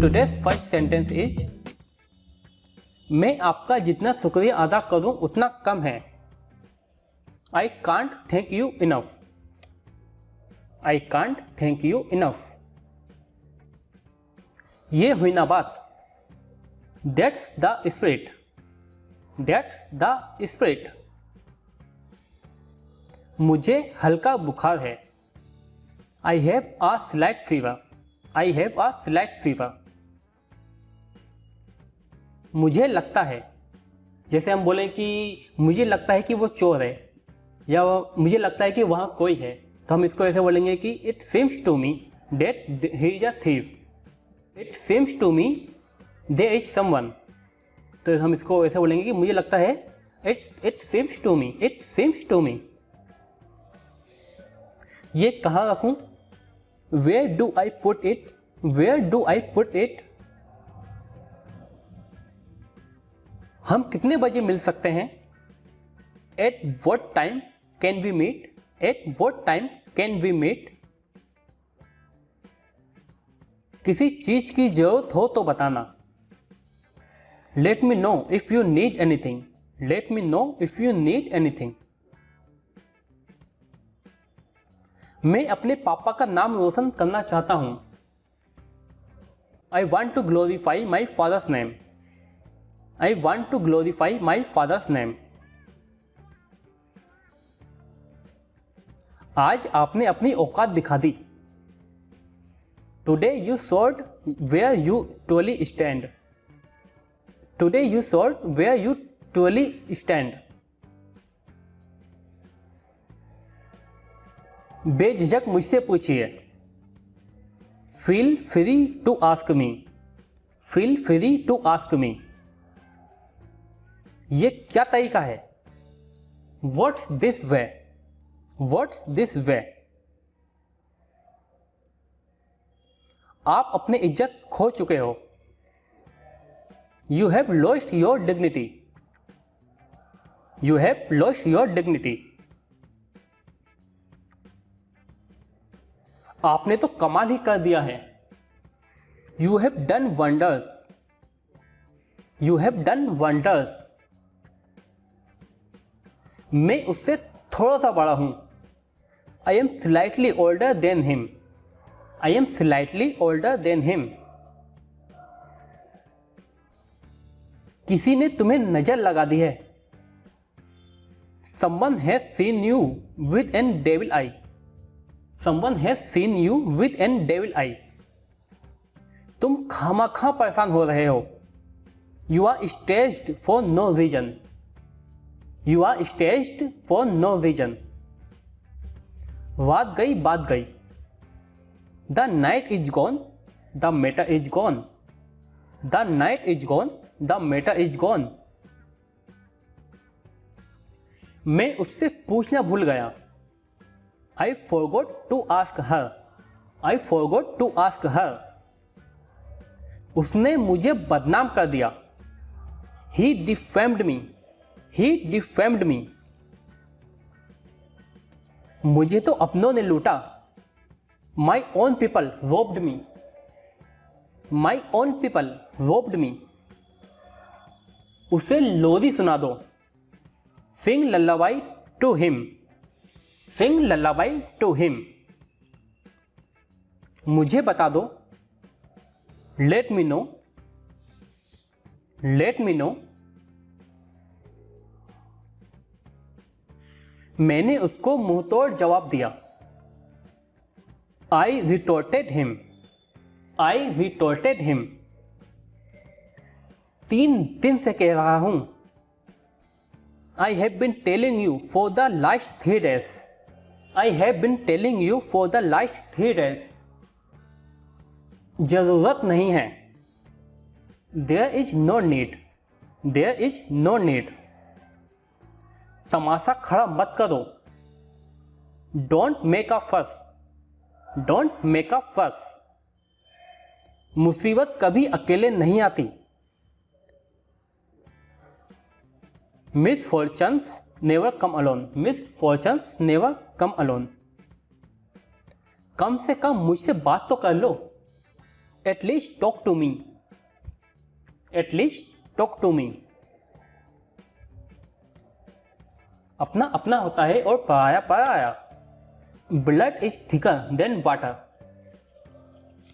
Today's first sentence is मैं आपका जितना शुक्रिया अदा करूं उतना कम है. I can't thank you enough. I can't thank you enough. ये हुई ना बात. That's the spirit. That's the spirit. मुझे हल्का बुखार है. I have a slight fever. I have a slight fever. मुझे लगता है, जैसे हम बोलें कि मुझे लगता है कि वो चोर है या मुझे लगता है कि वहाँ कोई है, तो हम इसको ऐसे बोलेंगे कि it seems to me that he is a thief. It seems to me there is someone. तो हम इसको ऐसे बोलेंगे कि मुझे लगता है it seems to me. It seems to me. ये कहाँ रखूँ? Where do I put it? Where do I put it? हम कितने बजे मिल सकते हैं? At what time can we meet? At what time can we meet? किसी चीज की जरूरत हो तो बताना. Let me know if you need anything. Let me know if you need anything. मैं अपने पापा का नाम रोशन करना चाहता हूं. I want to glorify my father's name. I want to glorify my father's name. आज आपने अपनी औकात दिखा दी. Today you showed where you truly stand. Today you showed where you truly stand. बेझिझक मुझसे पूछिए. Feel free to ask me. Feel free to ask me. ये क्या तरीका है? What's this way. What's this way. आप अपनी इज्जत खो चुके हो. You have lost your dignity. You have lost your dignity. आपने तो कमाल ही कर दिया है. You have done wonders. You have done wonders. मैं उससे थोड़ा सा बड़ा हूं. I am slightly older than him. I am slightly older than him. किसी ने तुम्हें नजर लगा दी है. Someone has seen you with an devil eye. Someone has seen you with an devil eye. तुम खामखा परेशान हो रहे हो. You are stressed for no reason. You are stressed for no reason. बात गई बात गई. The night is gone. The matter is gone. The night is gone. The matter is gone. मैं उससे पूछना भूल गया. I forgot to ask her. I forgot to ask her. उसने मुझे बदनाम कर दिया. He defamed me. He defamed me. मुझे तो अपनों ने लूटा. My own people robbed me. My own people robbed me. उसे लोरी सुना दो. Sing lullaby to him. Sing lullaby to him. मुझे बता दो. Let me know. Let me know. मैंने उसको मुंहतोड़ जवाब दिया. I retorted him. I retorted him. 3 दिन से कह रहा हूं. I have been telling you for the last 3 days. I have been telling you for the last 3 days. जरूरत नहीं है. There is no need. There is no need. तमाशा खड़ा मत करो. Don't make a fuss. Don't make a fuss. मुसीबत कभी अकेले नहीं आती. Misfortunes never come alone. Misfortunes never come alone. कम से कम मुझसे बात तो कर लो. At least talk to me, at least talk to me. अपना अपना होता है और पराया पराया। Blood is thicker than water,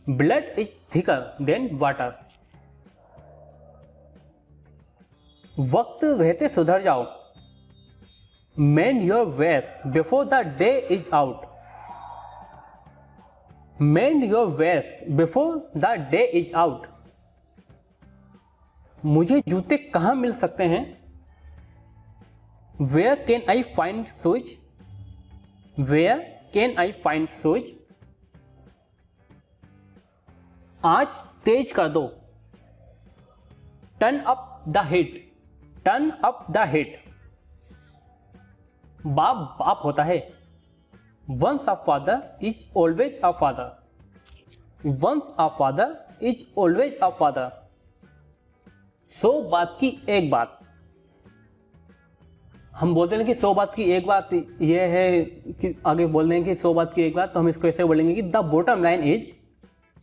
blood is thicker than water. वक्त रहते सुधर जाओ, mend your ways before the day is out, mend your ways before the day is out. मुझे जूते कहाँ मिल सकते हैं? Where can I find shoes? Where can I find shoes? आज तेज कर दो, turn up the heat, turn up the heat. बाप बाप होता है, once a father is always a father, once a father is always a father. 100 बात की एक बात। हम बोलते हैं कि 100 बात की एक बात यह है कि आगे बोल रहे हैं कि 100 बात की एक बात, तो हम इसको ऐसे बोलेंगे कि द बॉटम लाइन इज,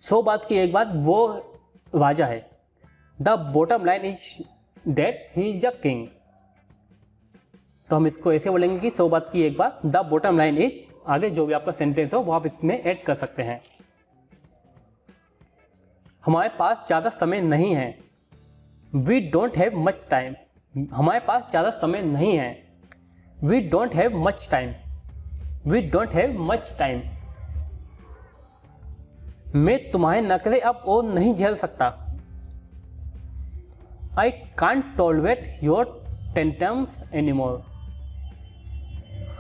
100 बात की एक बात वो राजा है, the bottom line is that he is a king. तो हम इसको ऐसे बोलेंगे कि 100 बात की एक बात, द बॉटम लाइन इज, आगे जो भी आपका सेंटेंस हो वो आप इसमें ऐड कर सकते हैं। हमारे पास ज़्यादा समय नहीं है, we don't have much time, हमारे पास ज़्यादा समय नहीं है, we don't have much time, we don't have much time. मैं तुम्हारे नखरे अब और नहीं झेल सकता, I can't tolerate your tantrums anymore,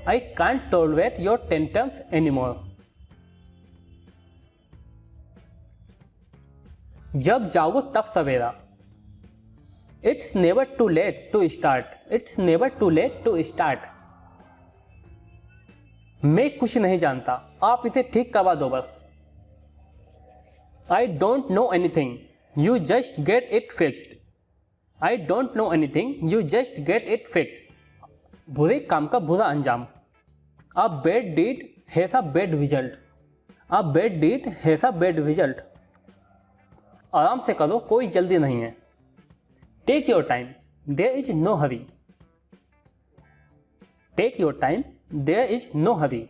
I can't tolerate your tantrums anymore. जब जागो तब सवेरा, it's never too late to start, it's never too late to start. मैं कुछ नहीं जानता, आप इसे ठीक करवा दो बस, I don't know anything, you just get it fixed, I don't know anything, you just get it fixed. बुरे काम का बुरा अंजाम, a bad deed has a bad result, a bad deed has a bad result. आराम से करो, कोई जल्दी नहीं है, take your time, there is no hurry, take your time, there is no hurry.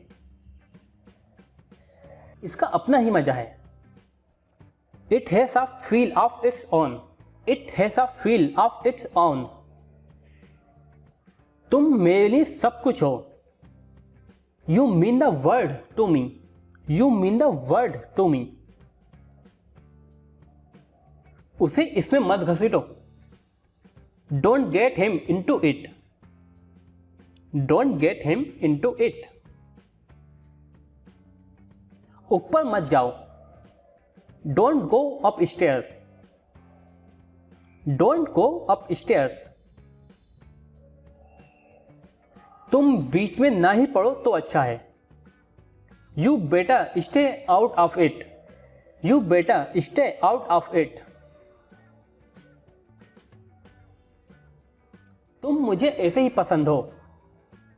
इसका अपना ही मजा है, it has a feel of its own, it has a feel of its own. तुम मेरे लिए सब कुछ हो, you mean the world to me, you mean the world to me. उसे इसमें मत घसीटो, don't get him into it, don't get him into it. ऊपर मत जाओ, don't go upstairs, don't go upstairs. तुम बीच में ना ही पढ़ो तो अच्छा है, you better stay out of it, you better stay out of it. तुम मुझे ऐसे ही पसंद हो,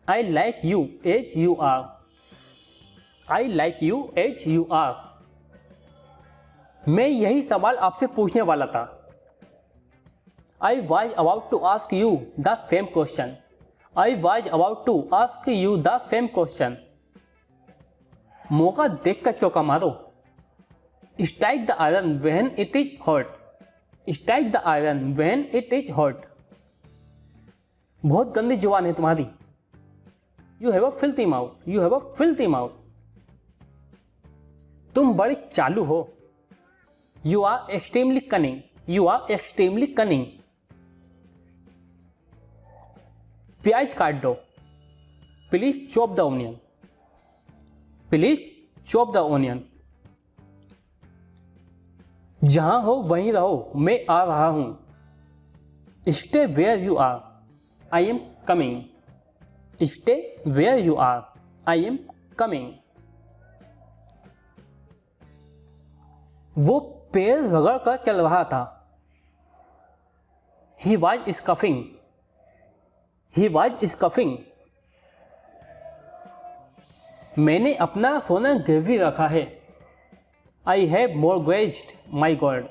I like you as you are, I like you as you are. मैं यही सवाल आपसे पूछने वाला था, I was about to ask you the same question, I was about to ask you the same question. मौका देख कर चौका मारो, strike the iron when it is hot, strike the iron when it is hot. बहुत गंदी जुबान है तुम्हारी, you have a filthy mouth, you have a filthy mouth. तुम बड़े चालू हो, you are extremely cunning, you are extremely cunning. प्याज काट दो, please chop the onion, please chop the onion. जहां हो वहीं रहो, मैं आ रहा हूं, stay where you are, I am coming, stay where you are, I am coming। वो पैर रगड़ कर चल रहा था, he was scuffing, he was scuffing। मैंने अपना सोना गिरवी रखा है, I have mortgaged my gold,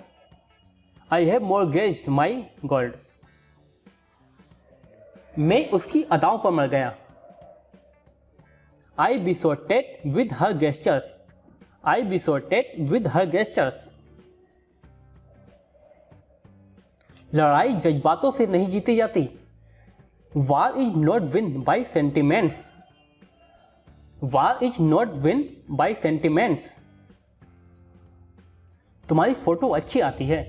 I have mortgaged my gold. मैं उसकी अदाओं पर मर गया। I besotted with her gestures, I besotted with her gestures. लड़ाई जज्बातों से नहीं जीती जाती। War is not win by sentiments, war is not win by sentiments. तुम्हारी फोटो अच्छी आती है।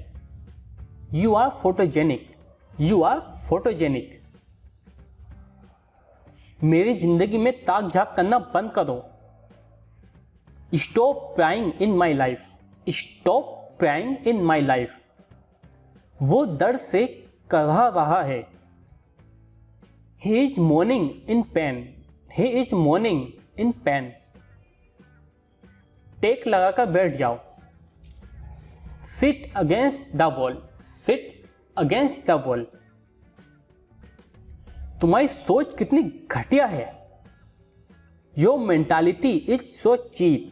You are photogenic, you are photogenic. मेरी जिंदगी में ताक झाक करना बंद करो। Stop prying in my life, stop prying in my life. वो दर्द से करहा रहा है। He is mourning in pain, he is mourning in pain। टेक लगाकर बैठ जाओ। Sit against the wall, sit against the wall। तुम्हारी सोच कितनी घटिया है। Your mentality is so cheap,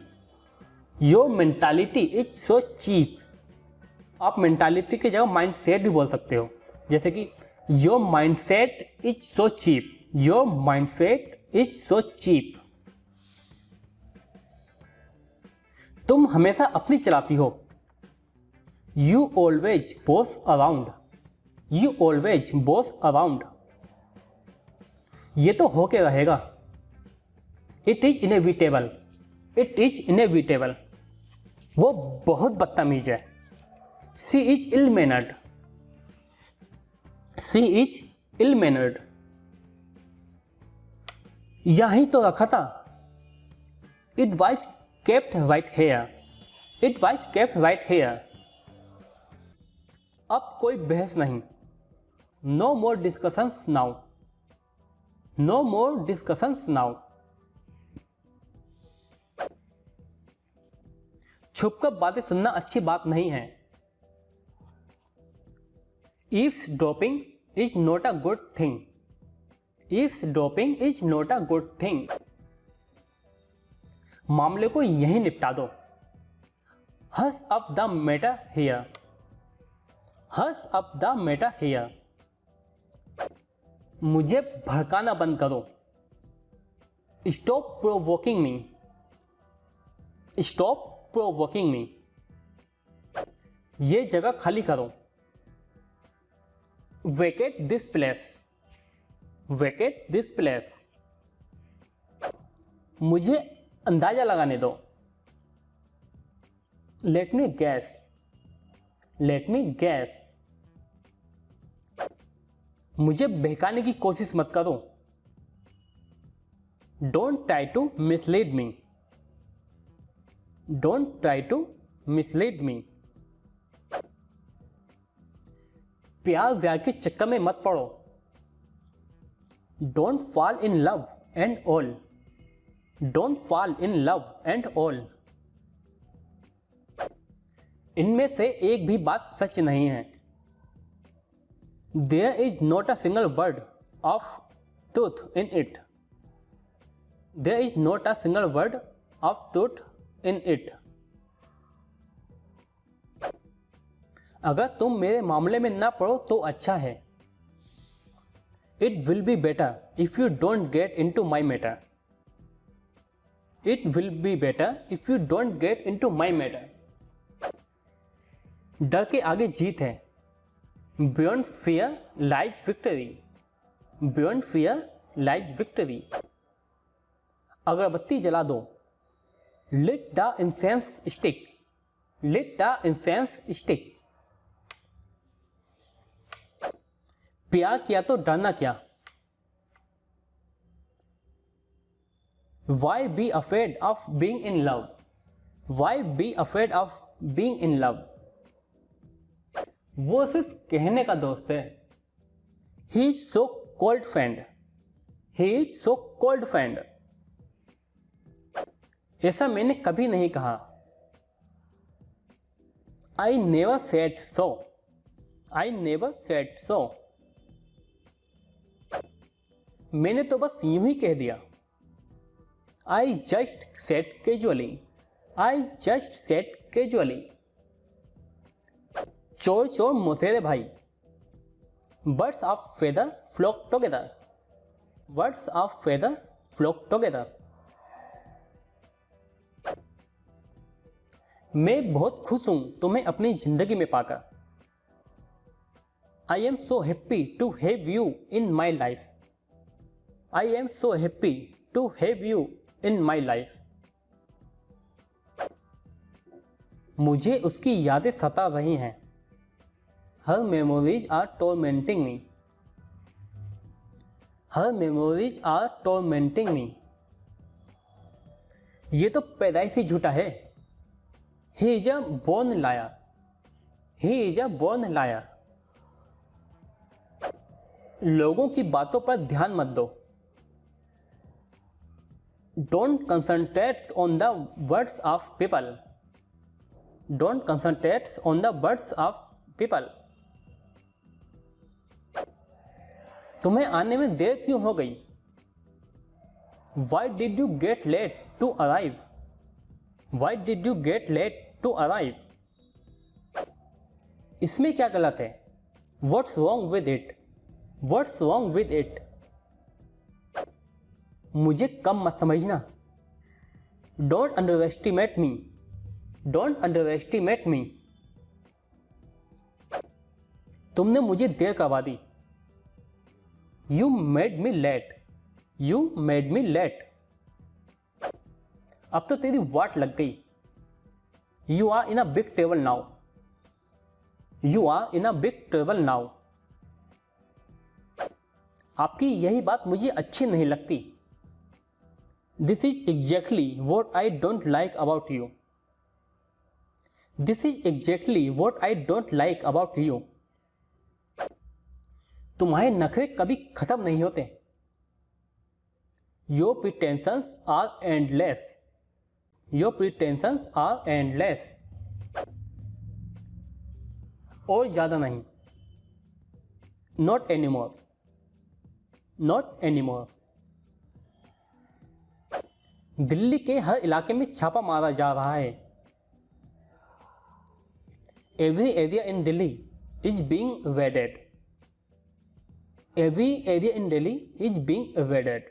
your mentality is so cheap। आप मेंटालिटी की जगह माइंड सेट भी बोल सकते हो, जैसे कि your mind set is so cheap, your mind set is so cheap. तुम हमेशा अपनी चलाती हो। You always boss around, you always boss around. ये तो होके रहेगा। It is inevitable, it is inevitable. वो बहुत बदतमीज है। She is ill mannered, she is ill mannered. यहीं तो रखा था। It was kept right here, it was kept right here. अब कोई बहस नहीं। नो मोर डिस्कशंस नाउ, नो मोर डिस्कशंस नाउ। छुपकर बातें सुनना अच्छी बात नहीं है। Eavesdropping is not a good thing, eavesdropping is not a good thing। मामले को यहीं निपटा दो। Hush up the matter here, hush up the matter here। मुझे भड़काना बंद करो। Stop provoking me, stop provoking me। ये जगह खाली करो। Vacate this place, vacate this place। मुझे अंदाजा लगाने दो। Let me guess, let me guess। मुझे बहकाने की कोशिश मत करो। Don't try to mislead me, don't try to mislead me। प्यार व्यार के चक्कर में मत पड़ो। Don't fall in love and all, don't fall in love and all. इनमें से एक भी बात सच नहीं है। There is not a single word of truth in it, there is not a single word of truth in it. अगर तुम मेरे मामले में ना पढ़ो तो अच्छा है। It will be better if you don't get into my matter, it will be better if you don't get into my matter. डर के आगे जीत है। Beyond fear lies victory, beyond fear lies victory. अगरबत्ती जला दो। Lit the incense stick, lit the incense stick. प्यार किया तो डरना क्या। Why be afraid of being in love, why be afraid of being in love। वो सिर्फ कहने का दोस्त है। He is so cold friend, he is so cold friend। ऐसा मैंने कभी नहीं कहा। I never said so, I never said so। मैंने तो बस यूं ही कह दिया। I just said casually, I just said casually. चोर चोर मौसेरे भाई. Birds of feather flock together. Birds of feather flock together. मैं बहुत खुश हूं तुम्हें अपनी जिंदगी में पाकर. I am so happy to have you in my life. I am so happy to have you in my life. मुझे उसकी यादें सता रही हैं. Her memories are tormenting me. Her memories are tormenting me. ये तो पैदाइशी झूठा है. He is a born liar. He is a born liar. लोगों की बातों पर ध्यान मत दो. Don't concentrate on the words of people. Don't concentrate on the words of people. तुम्हें आने में देर क्यों हो गई? Why did you get late to arrive? Why did you get late to arrive? इसमें क्या गलत है? What's wrong with it? What's wrong with it? मुझे कम मत समझना. Don't underestimate me. Don't underestimate me. तुमने मुझे देर करवा दी. You made me late. You made me late. अब तो तेरी वाट लग गई. You are in a big trouble now. You are in a big trouble now. आपकी यही बात मुझे अच्छी नहीं लगती. This is exactly what I don't like about you. This is exactly what I don't like about you. तुम्हारे नखरे कभी खत्म नहीं होते. Your pretensions are endless. Your pretensions are endless. और ज़्यादा नहीं. Not anymore. Not anymore. Delhi के हर इलाके में छापा मारा जा रहा है. Every area in Delhi is being raided. Every area in Delhi is being raided.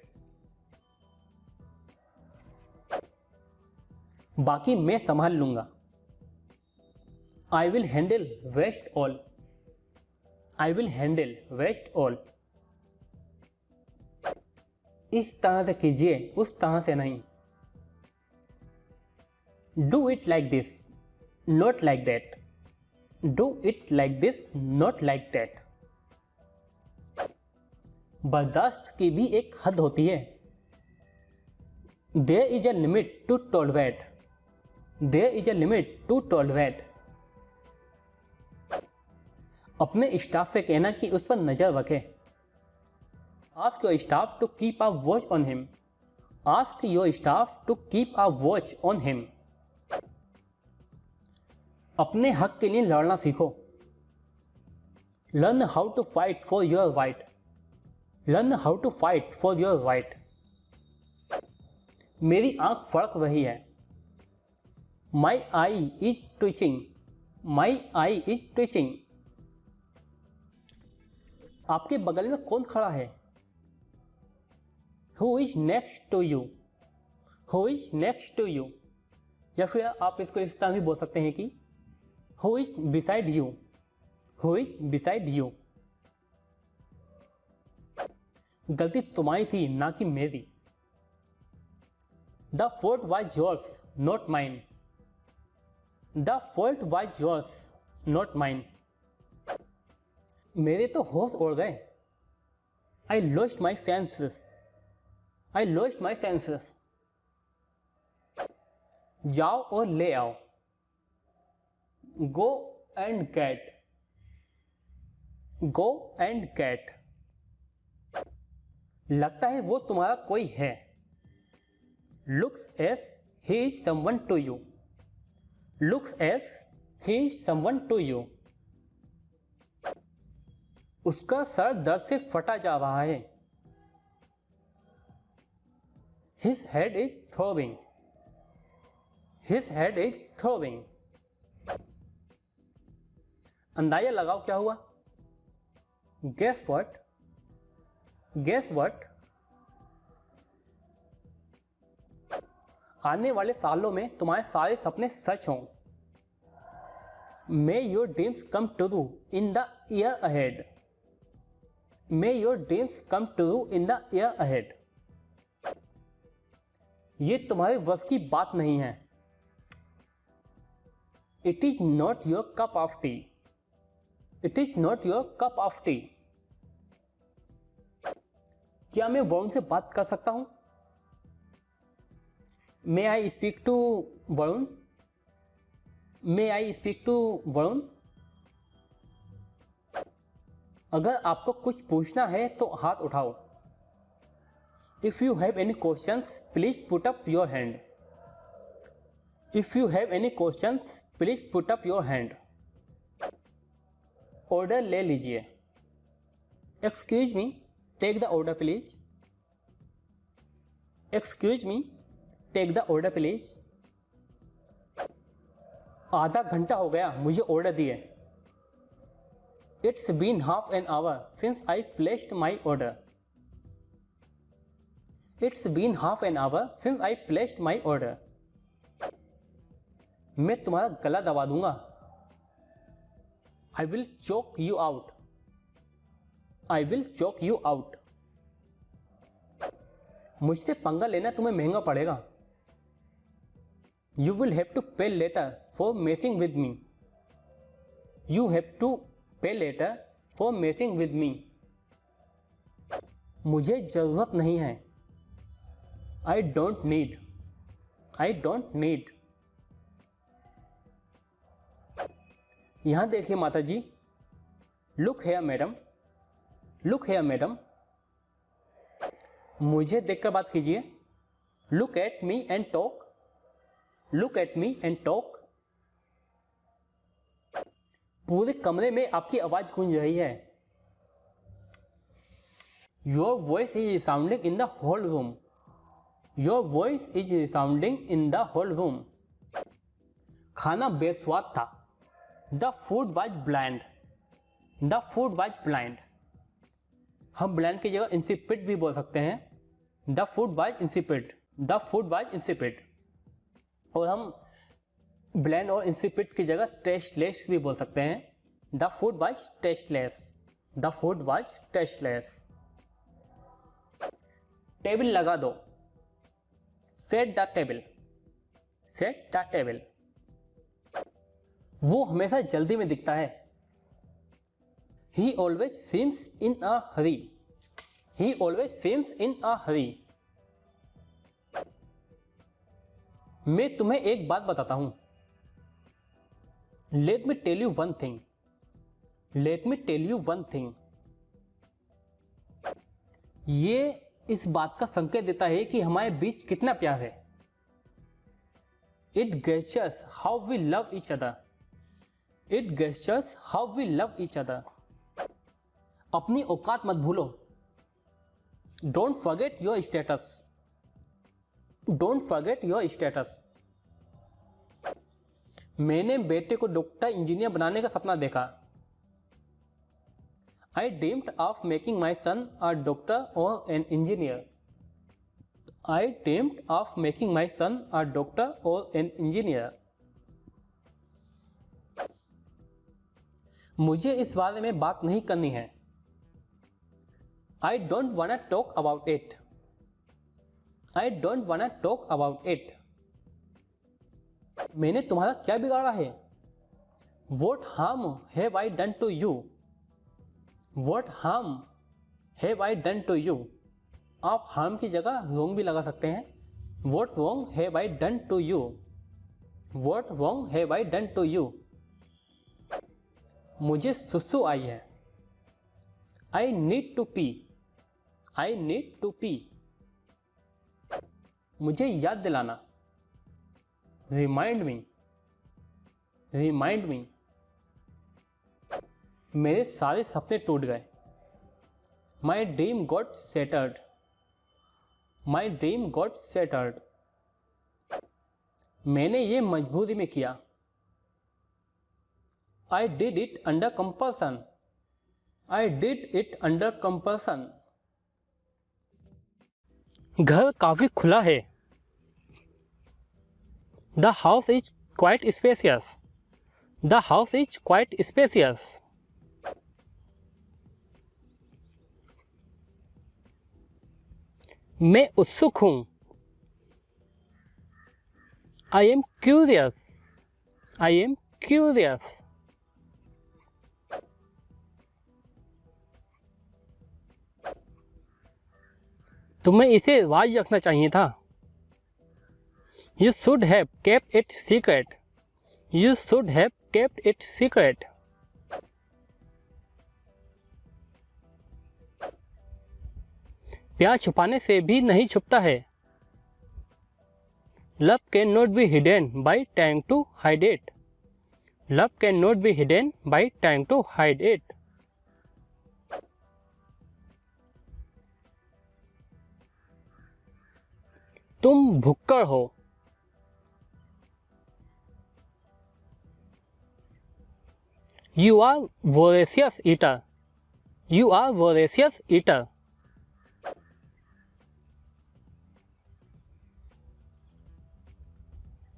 बाकी मैं संभाल लूंगा. I will handle rest all. I will handle rest all. इस तरह से कीजिए, उस तरह से नहीं. Do it like this, not like that. Do it like this, not like that. बर्दाश्त की भी एक हद होती है. There is a limit to tolerate. There is a limit to tolerate. अपने स्टाफ से कहना कि उस पर नजर रखे. Ask your staff to keep a watch on him. Ask your staff to keep a watch on him. अपने हक के लिए लड़ना सीखो. Learn how to fight for your right. Learn how to fight for your right. मेरी आंख फड़क रही है. My eye is twitching. My eye is twitching. आपके बगल में कौन खड़ा है? Who is next to you? Who is next to you? या फिर आप इसको इस तरह भी बोल सकते हैं कि Who is beside you? Who is beside you? गलती तुम्हारी थी ना कि मेरी. The fault was yours, not mine. The fault was yours, not mine. मेरे तो होश उड़ गए. I lost my senses. I lost my senses. जाओ और ले आओ. Go and get. Go and get. लगता है वो तुम्हारा कोई है. Looks as he is someone to you. Looks as he is someone to you. उसका सर दर्द से फटा जा रहा है. His head is throbbing. His head is throbbing. अंदाजा लगाओ क्या हुआ? Guess what? Guess what? आने वाले सालों में तुम्हारे सारे सपने सच हों। May your dreams come true in the year ahead. May your dreams come true in the year ahead. ये तुम्हारे वश की बात नहीं है। It is not your cup of tea. It is not your cup of tea. क्या मैं वरुण से बात कर सकता हूं? May I speak to Varun? May I speak to Varun? अगर आपको कुछ पूछना है तो हाथ उठाओ। If you have any questions, please put up your hand. If you have any questions, please put up your hand. Order ले लीजिए। Excuse me, take the order please. Excuse me, take the order please. आधा घंटा हो गया मुझे order दिए। It's been half an hour since I placed my order. It's been half an hour since I placed my order. मैं तुम्हारा गला दबा दूंगा। I will choke you out. I will choke you out. मुझसे पंगा लेना तुम्हें महंगा पड़ेगा। You will have to pay later for messing with me. You have to pay later for messing with me. मुझे जरूरत नहीं है। I don't need. I don't need. यहां देखिए माता जी। Look here madam. Look here madam. मुझे देखकर बात कीजिए। Look at me and talk. Look at me and talk. पूरे कमरे में आपकी आवाज गूंज रही है। Your voice is sounding in the whole room. Your voice is sounding in the whole room. खाना बेस्वाद था। The food was bland. The food was bland. हम bland की जगह insipid भी बोल सकते हैं। The food was insipid. The food was insipid. और हम bland और insipid की जगह tasteless भी बोल सकते हैं। The food was tasteless. The food was tasteless. Table लगा दो। Set the table. Set the table. वो हमेशा जल्दी में दिखता है। He always seems in a hurry. He always seems in a hurry. मैं तुम्हें एक बात बताता हूं। Let me tell you one thing. Let me tell you one thing. ये इस बात का संकेत देता है कि हमारे बीच कितना प्यार है। It gestures how we love each other. It gestures how we love each other. अपनी औकात मत भूलो। Don't forget your status. Don't forget your status. मैंने बेटे को डॉक्टर इंजीनियर बनाने का सपना देखा। I dreamed of making my son a doctor or an engineer. I dreamed of making my son a doctor or an engineer. मुझे इस बारे में बात नहीं करनी है। I don't wanna talk about it. I don't wanna talk about it. मैंने तुम्हारा क्या बिगाड़ा है? What harm have I done to you? What harm have I done to you? आप harm की जगह wrong भी लगा सकते हैं। What wrong have I done to you? What wrong have I done to you? मुझे सुसु आई है। I need to pee. I need to pee. मुझे याद दिलाना। Remind me. Remind me. मेरे सारे सपने टूट गए। My dream got shattered. My dream got shattered. मैंने ये मजबूरी में किया। I did it under compulsion. I did it under compulsion. घर काफी खुला है. The house is quite spacious. The house is quite spacious. मैं उत्सुक हूँ. I am curious. I am curious. तुम्हें इसे राज रखना चाहिए था. You should have kept it secret. You should have kept it secret. प्यार छुपाने से भी नहीं छुपता है. Love cannot be hidden by trying to hide it. Love cannot be hidden by trying to hide it. तुम भुक्कड़ हो. You are voracious eater. You are voracious eater.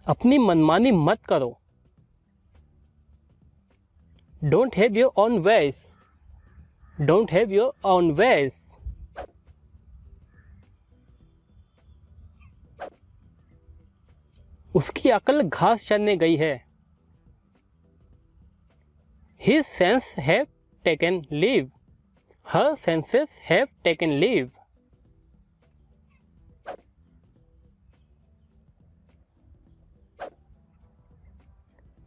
अपनी मनमानी मत करो. Don't have your own ways. Don't have your own ways. उसकी अकल घास चरने गई है. His senses have taken leave. Her senses have taken leave.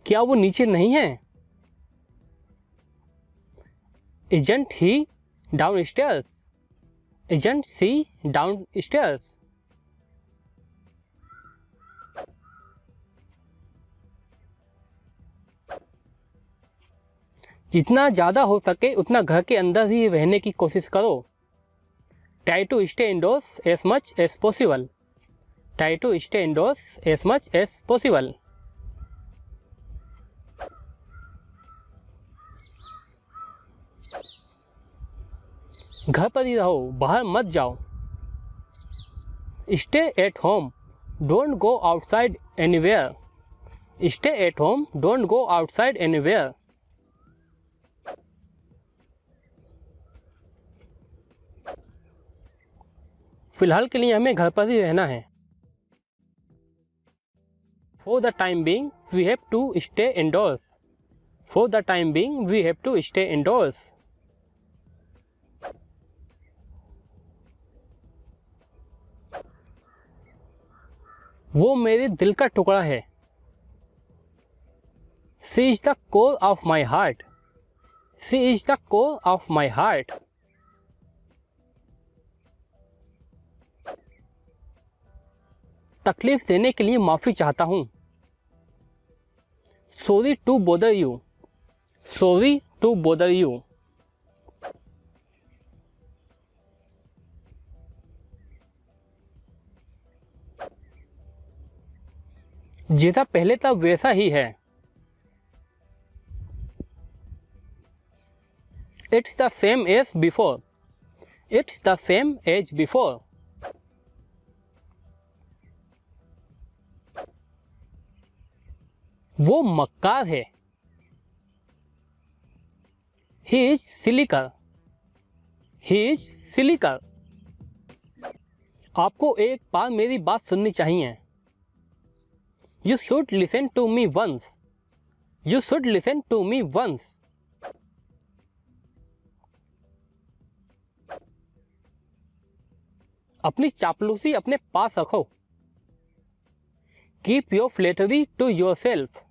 क्या वो नीचे नहीं है? Isn't he downstairs? Isn't she downstairs? जितना ज़्यादा हो सके उतना घर के अंदर ही रहने की कोशिश करो. Try to stay indoors as much as possible. Try to stay indoors as much as possible. घर पर ही रहो, बाहर मत जाओ. Stay at home. Don't go outside anywhere. Stay at home. Don't go outside anywhere. फिलहाल के लिए हमें घर पर ही रहना है. For the time being, we have to stay indoors. For the time being, we have to stay indoors. वो मेरे दिल का टुकड़ा है. She is the core of my heart. She is the core of my heart. तकलीफ देने के लिए माफ़ी चाहता हूँ. Sorry to bother you. Sorry to bother you. जैसा पहले था वैसा ही है. It's the same as before. It's the same as before. वो मक्कार है. He is cynical. He is cynical. आपको एक बार मेरी बात सुननी चाहिए. You should listen to me once. You should listen to me once. अपनी चापलूसी अपने पास रखो. Keep your flattery to yourself.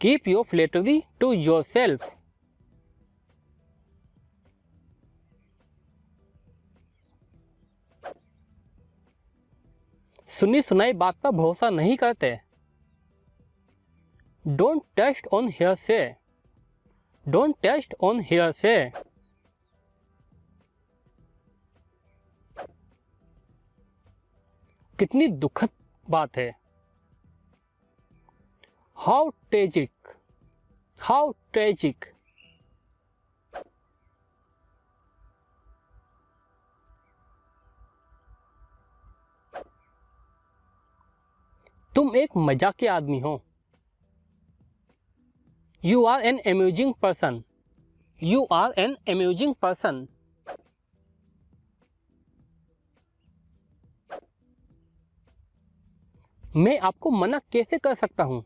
Keep your flattery to yourself. सुनी सुनाई बात पर भरोसा नहीं करते. Don't trust on hearsay. Don't trust on hearsay. कितनी दुखद बात है. How tragic. How tragic. तुम एक मजाकिया आदमी हो। You are an amusing person. You are an amusing person. मैं आपको मना कैसे कर सकता हूं?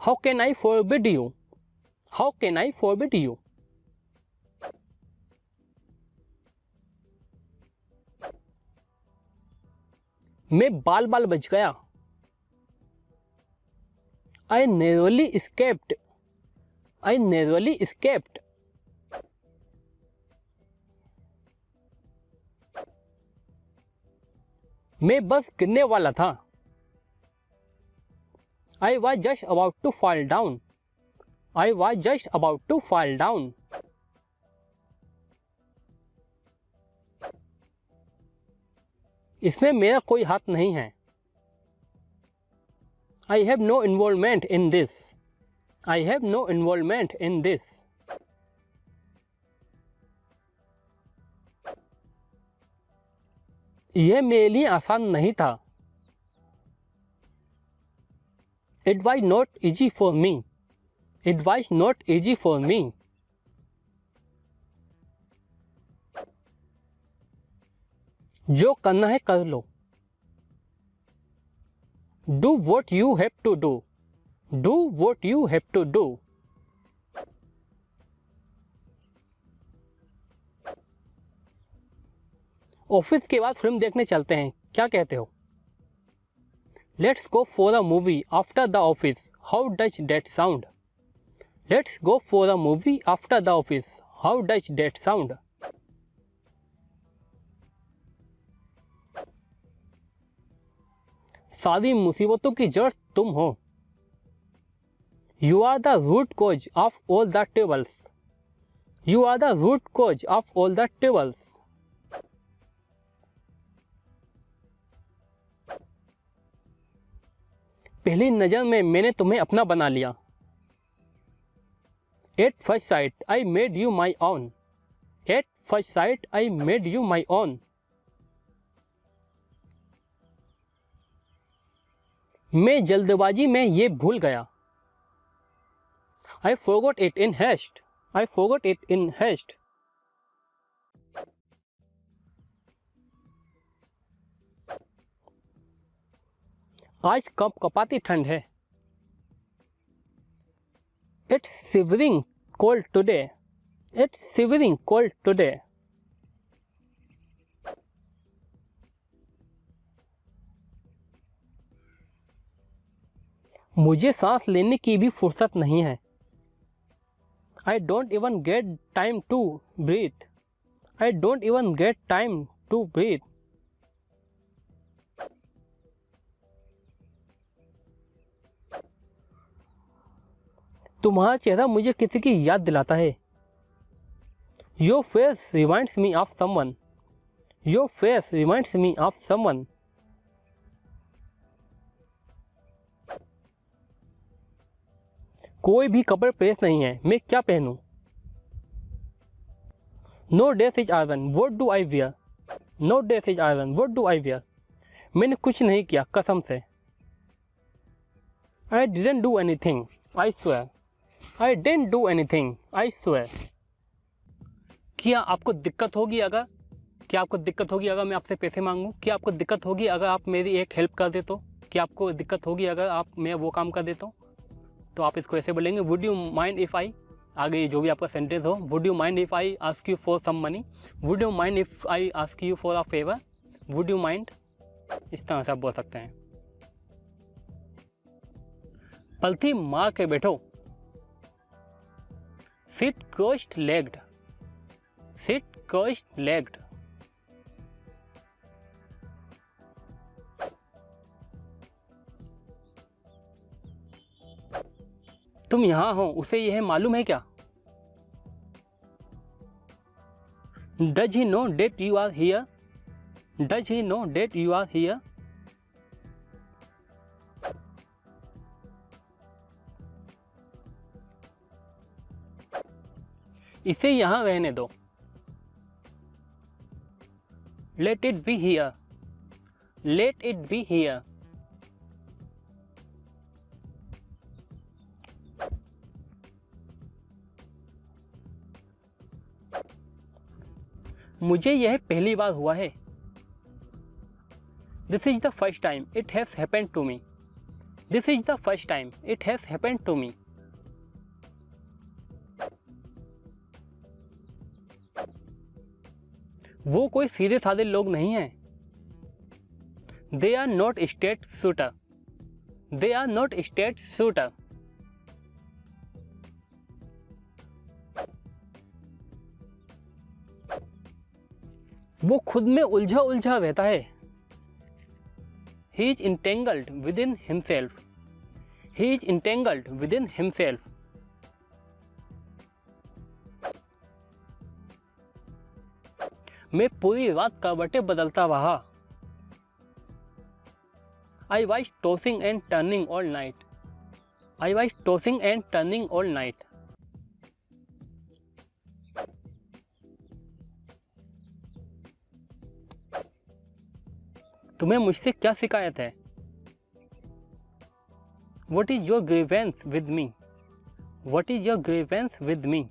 How can I forbid you? How can I forbid you? मैं बाल बाल बच गया। आई नेरली escaped। आई नेरली escaped। मैं बस गिरने वाला था। I was just about to fall down. I was just about to fall down. इसमें मेरा कोई हाथ नहीं है। I have no involvement in this. I have no involvement in this. यह मेरे लिए आसान नहीं था। It was not easy for me. It was not easy for me. जो करना है कर लो। Do what you have to do. Do what you have to do. Office के बाद फिल्म देखने चलते हैं, क्या कहते हो? Let's go for a movie after the office. How does that sound? Let's go for a movie after the office. How does that sound? सारी मुसीबतों की जड़ तुम हो। You are the root cause of all the troubles. You are the root cause of all the troubles. पहली नजर में मैंने तुम्हें अपना बना लिया। At first sight I made you my own. At first sight I made you my own. मैं जल्दबाजी में ये भूल गया। I forgot it in haste. I forgot it in haste. आज कपकपाती ठंड है। It's shivering cold today. It's shivering cold today. मुझे सांस लेने की भी फुर्सत नहीं है। I don't even get time to breathe. I don't even get time to breathe. तुम्हारा चेहरा मुझे किसी की याद दिलाता है। Your face reminds me of someone. Your face reminds me of someone. कोई भी कपड़े प्रेस नहीं है, मैं क्या पहनूं? No dress is iron, what do I wear? No dress is iron, what do I wear? मैंने कुछ नहीं किया, कसम से। I didn't do anything, I swear. I didn't do anything, I swear. क्या आपको दिक्कत होगी अगर मैं आपसे पैसे मांगूं? क्या आपको दिक्कत होगी अगर आप मेरी एक हेल्प कर दे तो? क्या आपको दिक्कत होगी अगर मैं वो काम कर देता हूँ? तो आप इसको ऐसे बोलेंगे, would you mind if I, आगे जो भी आपका सेंटेंस हो, would you mind if I ask you for some money, would you mind if I ask you for a favour, would you mind, इस तरह से आप बोल सकते हैं। पलथी मार के बैठो। Sit crossed legged. Sit crossed legged. तुम यहां हो, उसे यह मालूम है क्या? Does he know that you are here? Does he know that you are here? इसे यहाँ रहने दो। Let it be here, let it be here. मुझे यह पहली बार हुआ है। This is the first time it has happened to me, this is the first time it has happened to मी। वो कोई सीधे साधे लोग नहीं हैं। They are not straight shooter, they are not straight shooter. वो खुद में उलझा उलझा रहता है। He is entangled within himself, he is entangled within himself। मैं पूरी रात करवटें बदलता रहा। I was tossing and turning all night, I was tossing and turning all night। तुम्हें मुझसे क्या शिकायत है? What is your grievance with me? What is your grievance with me?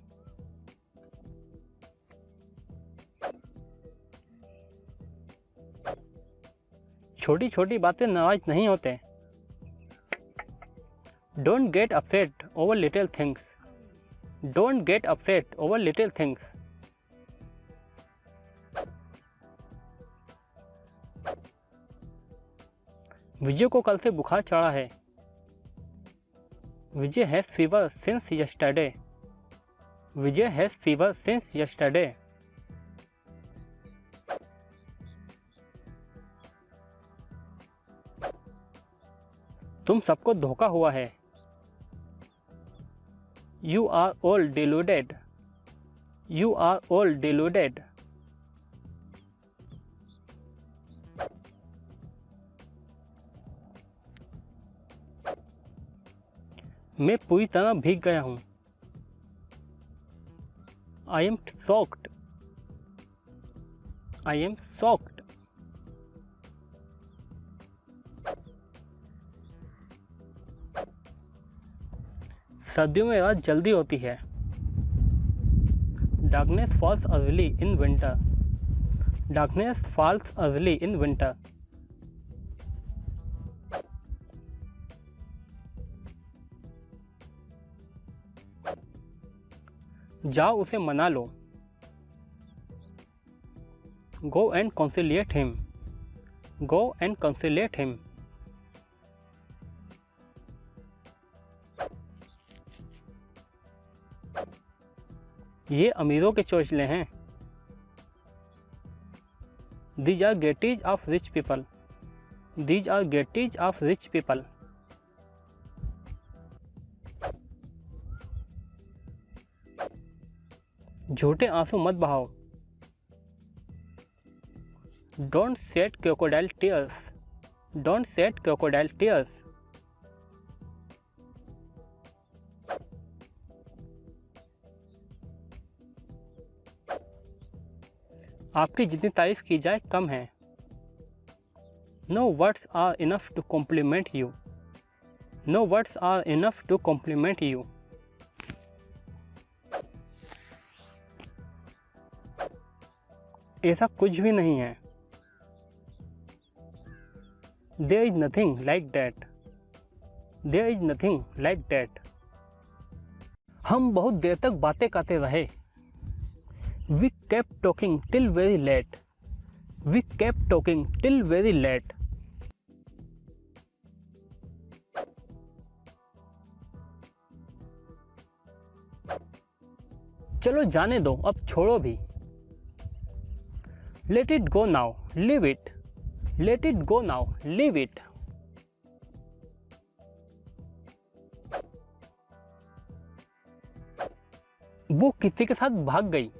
छोटी छोटी बातें नाराज नहीं होते। Don't get upset over little things, don't get upset over little things। विजय को कल से बुखार चढ़ा है। Vijay has fever since yesterday, Vijay has fever since yesterday. तुम सबको धोखा हुआ है। You are all deluded, you are all deluded. मैं पूरी तरह भीग गया हूं। I am soaked, I am soaked. सर्दियों में रात जल्दी होती है। Darkness falls early in winter, darkness falls early in winter. जाओ उसे मना लो। Go and conciliate him, go and conciliate him. ये अमीरों के चोचले हैं। These are gaieties of rich people, these are gaieties of rich people. झूठे आंसू मत बहाओ। Don't shed crocodile tears, don't shed crocodile tears. आपकी जितनी तारीफ की जाए कम है। No words are enough to compliment you, no words are enough to compliment you. ऐसा कुछ भी नहीं है। There is nothing like that, there is nothing like that. हम बहुत देर तक बातें करते रहे। We kept talking till very late, we kept talking till very late. चलो जाने दो, अब छोड़ो भी। Let it go now, leave it, let it go now, leave it। वो किसी के साथ भाग गई।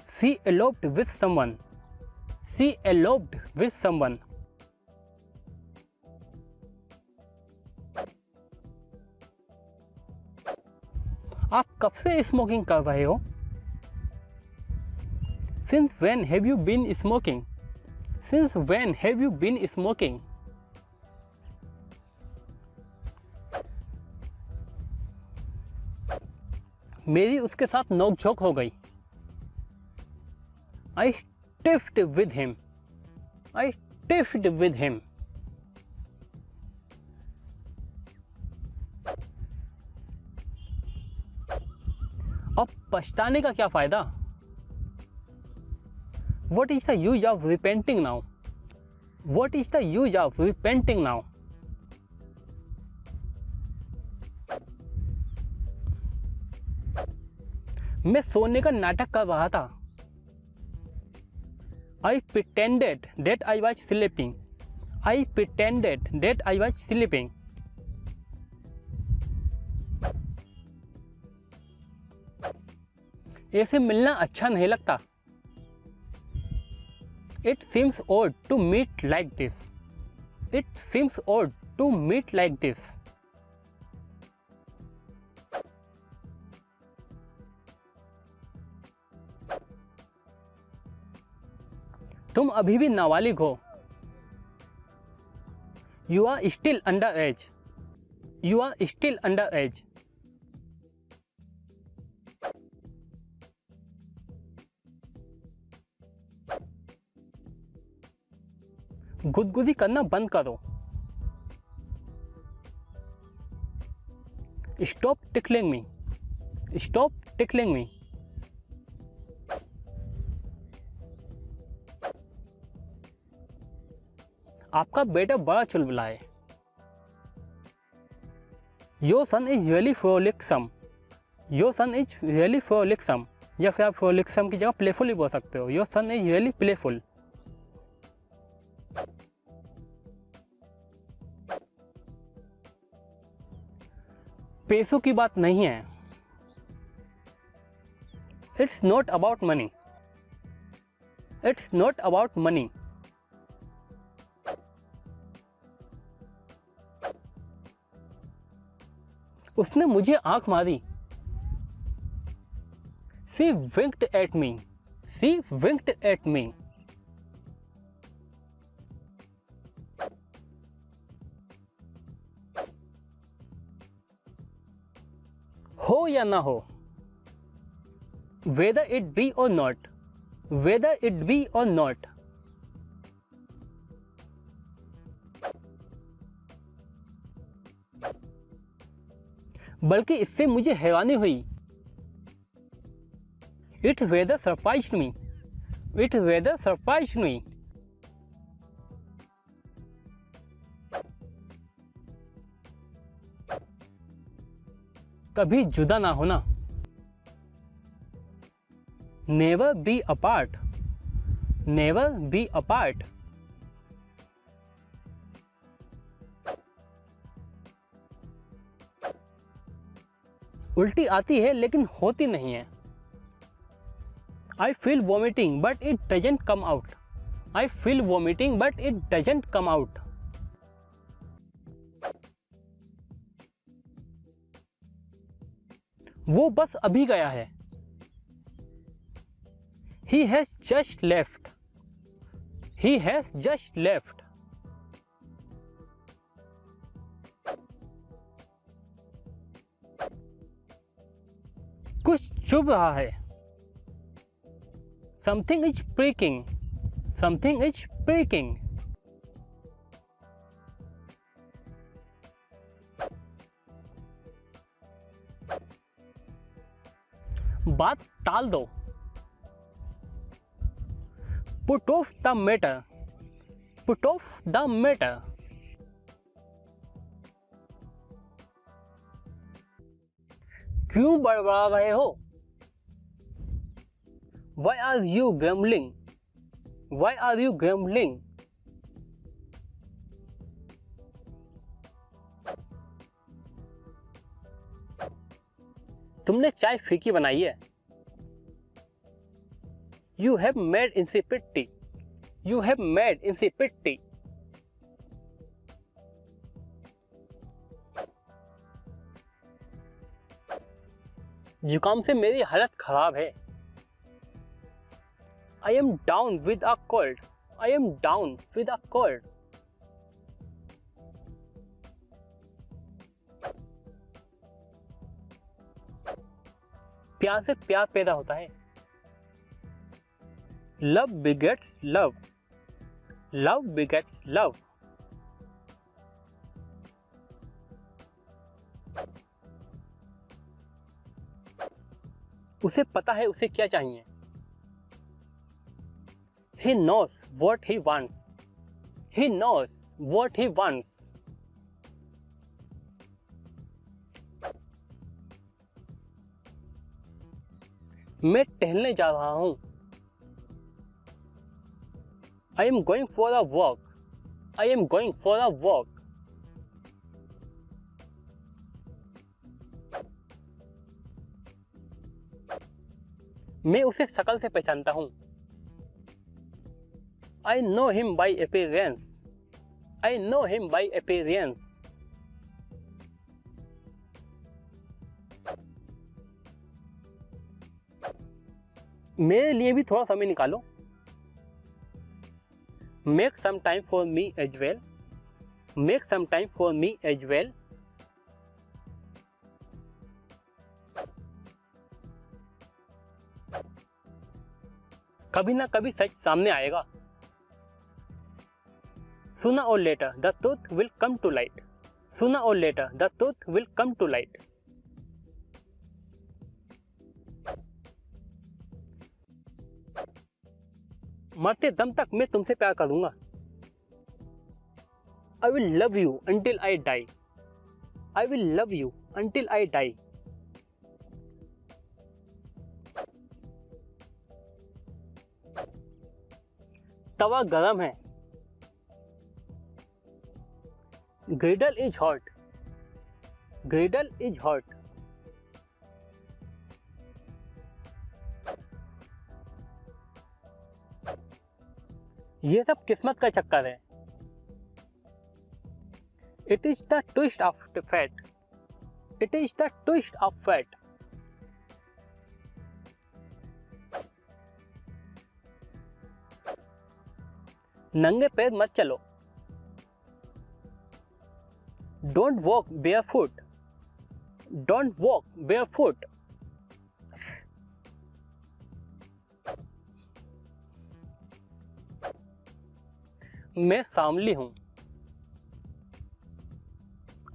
She eloped with someone, she eloped with someone। आप कब से स्मोकिंग कर रहे हो? Since when have you been smoking? Since when have you been smoking? मेरी उसके साथ नोकझोंक हो गई। I tiffed with him. I tiffed with him. अब पछताने का क्या फायदा? What is the use of repenting now? What is the use of repenting now? मैं सोने का नाटक कर रहा था। I pretended that I was sleeping. I pretended that I was sleeping. ऐसे मिलना अच्छा नहीं लगता। It seems odd to meet like this. It seems odd to meet like this. तुम अभी भी नाबालिग हो। You are still underage. You are still underage. गुदगुदी करना बंद करो। Stop tickling me. Stop tickling me. आपका बेटा बड़ा चुलबुला है। Your son is really frolicsome. Your son is really frolicsome. या फिर आप frolicsome की जगह playful ही बोल सकते हो। Your son is really playful. पैसों की बात नहीं है। It's not about money. It's not about money. उसने मुझे आंख मारी। She winked at me. She winked at me. हो या ना हो, whether it be or not, whether it be or not. बल्कि इससे मुझे हैरानी हुई। It rather surprised me. It rather surprised me. कभी जुदा ना होना। Never be apart. Never be apart. उल्टी आती है लेकिन होती नहीं है। I feel vomiting but it doesn't come out. I feel vomiting but it doesn't come out. वो बस अभी गया है। He has just left. He has just left. कुछ चुभ रहा है। Something is breaking. Something is breaking. बात टाल दो। Put off the matter. Put off the matter. क्यों बड़बड़ा रहे हो? Why are you grumbling? Why are you grumbling? तुमने चाय फीकी बनाई है। You have made insipid tea. You have made insipid tea. जुकाम से मेरी हालत खराब है। I am down with a cold. I am down with a cold. प्यार से प्यार पैदा होता है। Love begets love. Love begets love. उसे पता है उसे क्या चाहिए। He knows what he wants. He knows what he wants. मैं टहलने जा रहा हूं। I am going for a walk. I am going for a walk. मैं उसे शक्ल से पहचानता हूं। I know him by appearance. I know him by appearance. मेरे लिए भी थोड़ा समय निकालो। Make some time for me as well. Make some time for me as well. कभी ना कभी सच सामने आएगा। Sooner or later, the truth will come to light. Sooner or later, the truth will come to light. मरते दम तक मैं तुमसे प्यार करूंगा। I will love you until I die. I will love you until I die. तवा गरम है। Griddle is hot. Griddle is hot. ये सब किस्मत का चक्कर है। It is the twist of the fate. It is the twist of fate. नंगे पैर मत चलो। Don't walk barefoot. Don't walk barefoot. मैं सांवली हूं।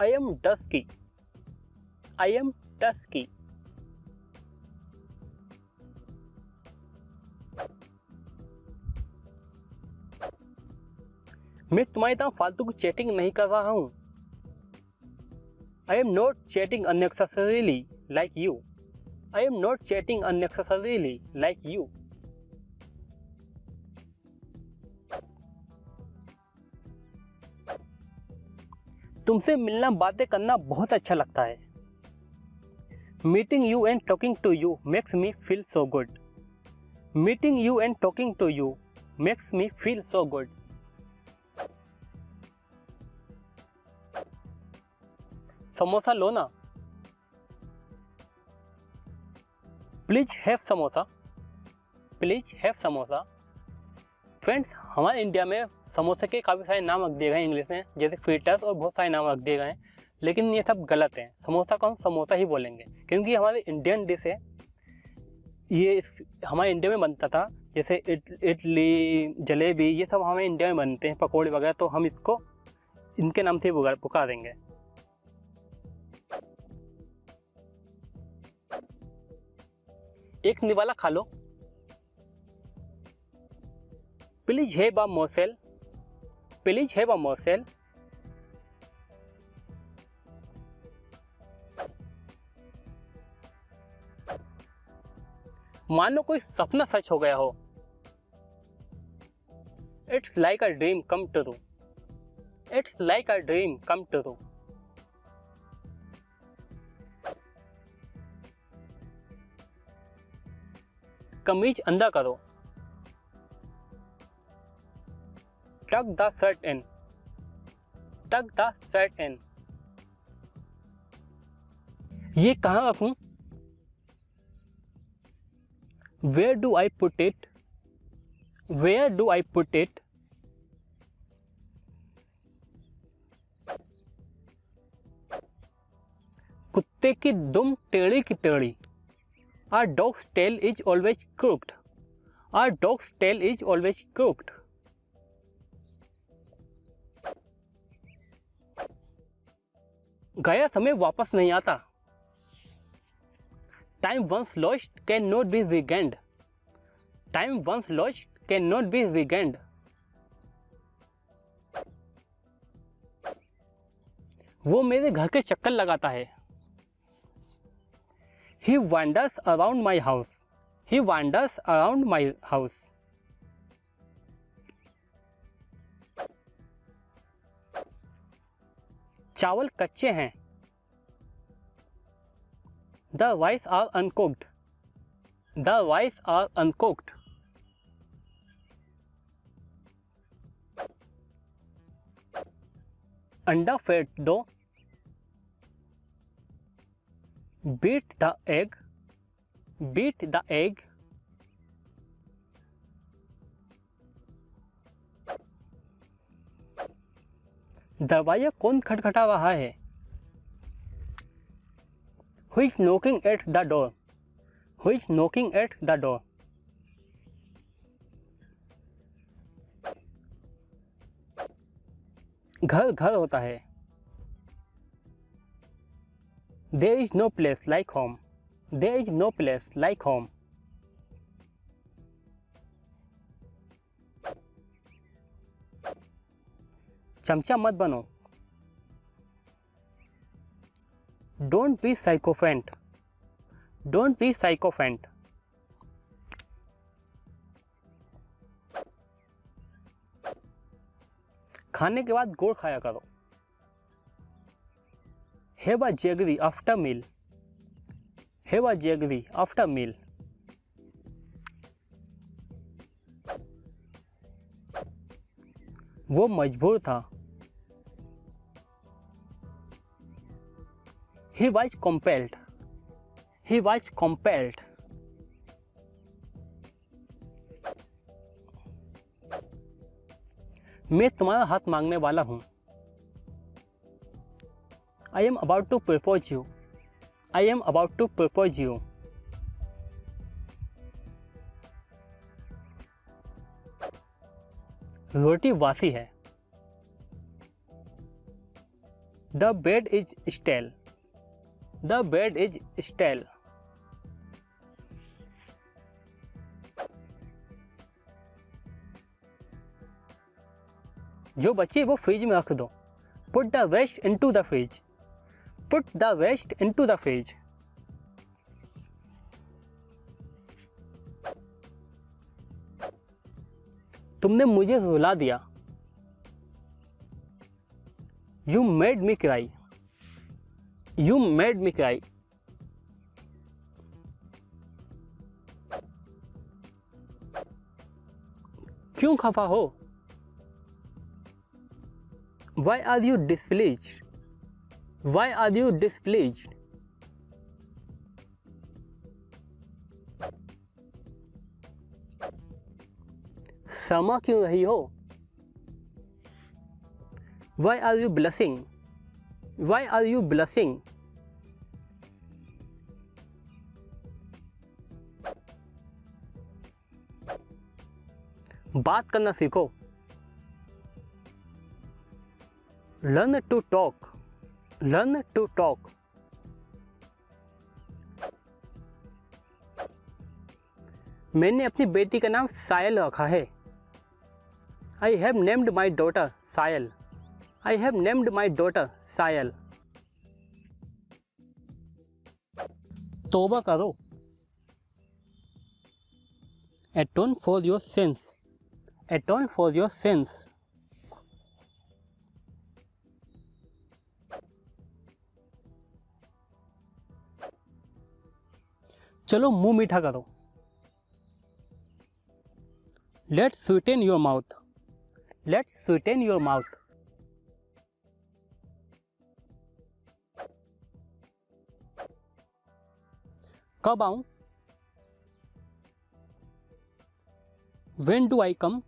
I am dusky. I am dusky. मैं तुम्हारी तरह फालतू की चैटिंग नहीं कर रहा हूं। I am not chatting unnecessarily like you. I am not chatting unnecessarily like you. तुमसे मिलना बातें करना बहुत अच्छा लगता है। Meeting you and talking to you makes me feel so good. Meeting you and talking to you makes me feel so good. Samosa लो ना। Please have samosa. Please have samosa. Friends, हमारे इंडिया में समोसे के काफ़ी सारे नाम रख दिए गए हैं इंग्लिश में, जैसे फ्रीटर्स और बहुत सारे नाम रख दिए गए हैं, लेकिन ये सब गलत हैं। समोसा को हम समोसा ही बोलेंगे क्योंकि हमारे इंडियन डिश है। ये हमारे इंडिया में बनता था, जैसे इडली, जलेबी, ये सब हमारे इंडिया में बनते हैं, पकौड़े वगैरह, तो हम इसको इनके नाम से पुकारेंगे। एक निवाला खा लो। Please have a morsel. Please have a morsel. मानो कोई सपना सच हो गया हो। It's like a dream come true. It's like a dream come true. कमीज अंधा करो। टक द शर्ट इन। टक द शर्ट इन। ये कहाँ रखूं? Where do I put it, where do I put it, कुत्ते की दुम टेढ़ी की टेढ़ी, our dog's tail is always crooked, our dog's tail is always crooked, गया समय वापस नहीं आता, time once lost can not be regained, time once lost can not be regained, वो मेरे घर के चक्कर लगाता है, he wanders around my house, he wanders around my house, चावल कच्चे हैं, the rice are uncooked, the rice are uncooked, अंडा फेंट दो, beat the egg, beat the egg, दरवाजा कौन खटखटा रहा है, who is knocking at the door, who is knocking at the door, घर घर होता है, there is no place like home, there is no place like home, चमचा मत बनो, don't be sycophant, don't be sycophant, खाने के बाद गुड़ खाया करो, have a jaggery after meal, have a jaggery after meal, वो मजबूर था, he was compelled, he was compelled, मैं तुम्हारा हाथ मांगने वाला हूं, I am about to propose you, I am about to propose you, रोटी वासी है, the bread is stale, the bread is stale, जो बचे वो फ्रिज में रख दो, put the rest into the fridge, put the rest into the fridge, तुमने मुझे रुला दिया, you made me cry, you made me cry, क्यों खफा हो, why are you displeased, why are you displeased, Sharma क्यों रही हो, why are you blushing, why are you blushing, बात करना सीखो, learn to talk, learn to talk, मैंने अपनी बेटी का नाम सायल रखा है, I have named my daughter Sayal, I have named my daughter Sayal, तौबा करो, atone for your sins, atone for your sins, चलो मुंह मीठा करो, let's sweeten your mouth, let's sweeten your mouth, कब आऊं, When do I come?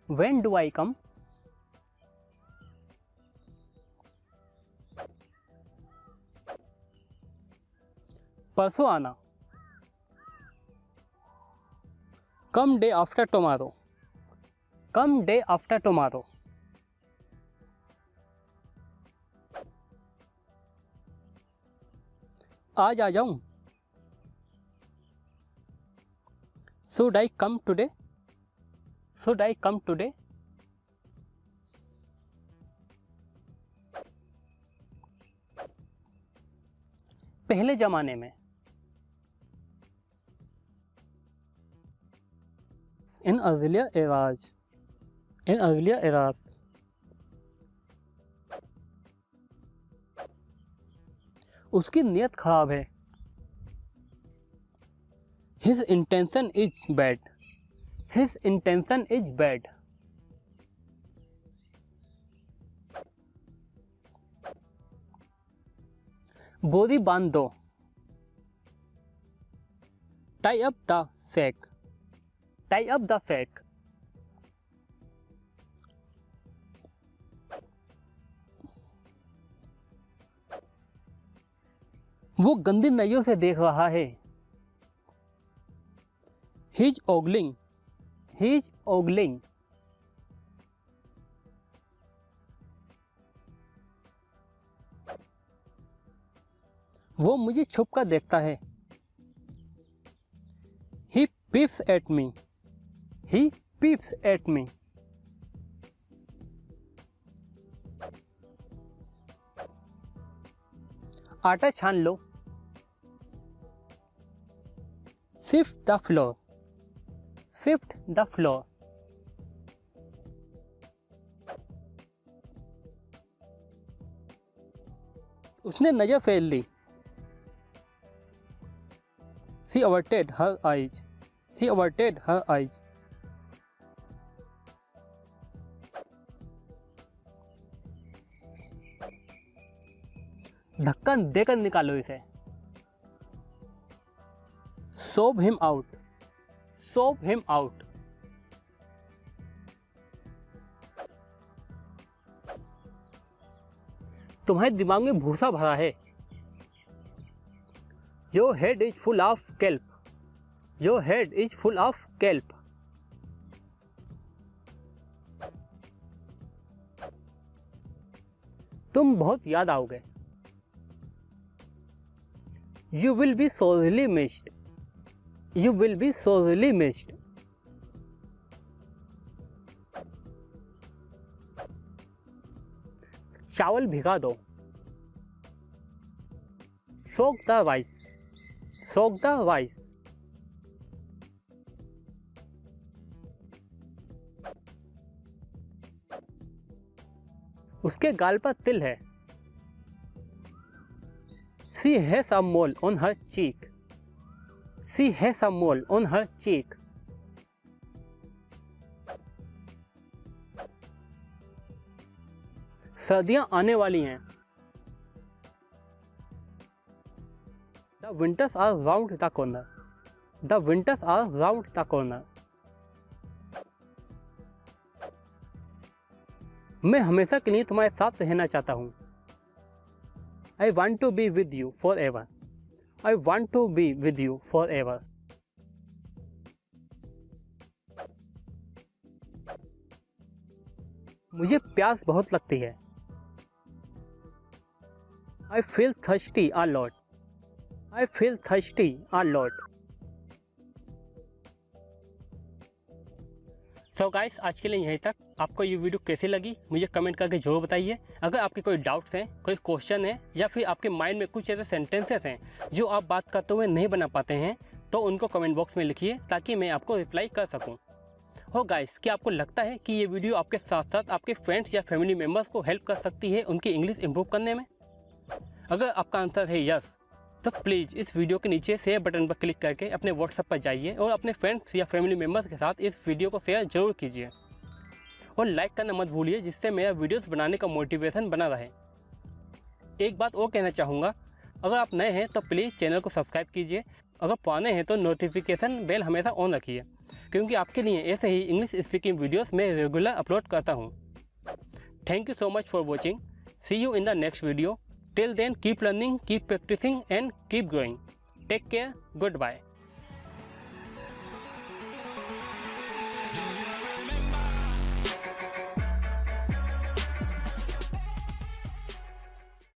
When do I come? परसों आना। Come day after tomorrow. Come day after tomorrow. आज आ जाऊं? Should I come today? Should I come today? पहले जमाने में। In earlier eras. In earlier eras. उसकी नीयत खराब है। His intention is bad. His intention is bad. बोरी बांध दो। Tie up the sack. Tie up the sack. वो गंदी नजरों से देख रहा है। He's ogling. He's ogling. वो मुझे छुप कर देखता है। He peeps at me. He peeps at me. आटा छान लो। Sift the flour. Sift the flour. उसने नजर फेर ली। She averted her eyes. She averted her eyes. धक्का देकर निकालो इसे। Shove him out. Shove him out. तुम्हारे दिमाग में भूसा भरा है। Your head is full of kelp. Your head is full of kelp. तुम बहुत याद आओगे। You will be sorely missed. You will be sorely missed. चावल भिगा दो। Soak the rice. Soak the rice. उसके गाल पर तिल है। She has a mole on her cheek. She has a mole on her cheek. सर्दियां आने वाली हैं। The winters are round the corner. The winters are round the corner. मैं हमेशा के लिए तुम्हारे साथ रहना चाहता हूँ। I want to be with you forever. I want to be with you forever. मुझे प्यास बहुत लगती है। I feel thirsty a lot. I feel thirsty a lot. तो गाइस आज के लिए यहीं तक। आपको ये वीडियो कैसी लगी मुझे कमेंट करके जरूर बताइए। अगर आपके कोई डाउट्स हैं, कोई क्वेश्चन है या फिर आपके माइंड में कुछ ऐसे सेंटेंसेस हैं जो आप बात करते हुए नहीं बना पाते हैं तो उनको कमेंट बॉक्स में लिखिए ताकि मैं आपको रिप्लाई कर सकूं। और गाइस क्या आपको लगता है कि ये वीडियो आपके साथ साथ आपके फ्रेंड्स या फैमिली मेम्बर्स को हेल्प कर सकती है उनकी इंग्लिश इंप्रूव करने में? अगर आपका आंसर है यस तो प्लीज़ इस वीडियो के नीचे शेयर बटन पर क्लिक करके अपने व्हाट्सएप पर जाइए और अपने फ्रेंड्स या फैमिली मेम्बर्स के साथ इस वीडियो को शेयर जरूर कीजिए और लाइक करना मत भूलिए जिससे मेरा वीडियोस बनाने का मोटिवेशन बना रहे। एक बात और कहना चाहूँगा, अगर आप नए हैं तो प्लीज़ चैनल को सब्सक्राइब कीजिए। अगर पुराने हैं तो नोटिफिकेशन बेल हमेशा ऑन रखिए क्योंकि आपके लिए ऐसे ही इंग्लिश स्पीकिंग वीडियोस मैं रेगुलर अपलोड करता हूँ। Thank you so much for watching. See you in the next video. Till then keep learning, keep practicing and keep growing. Take care, good bye.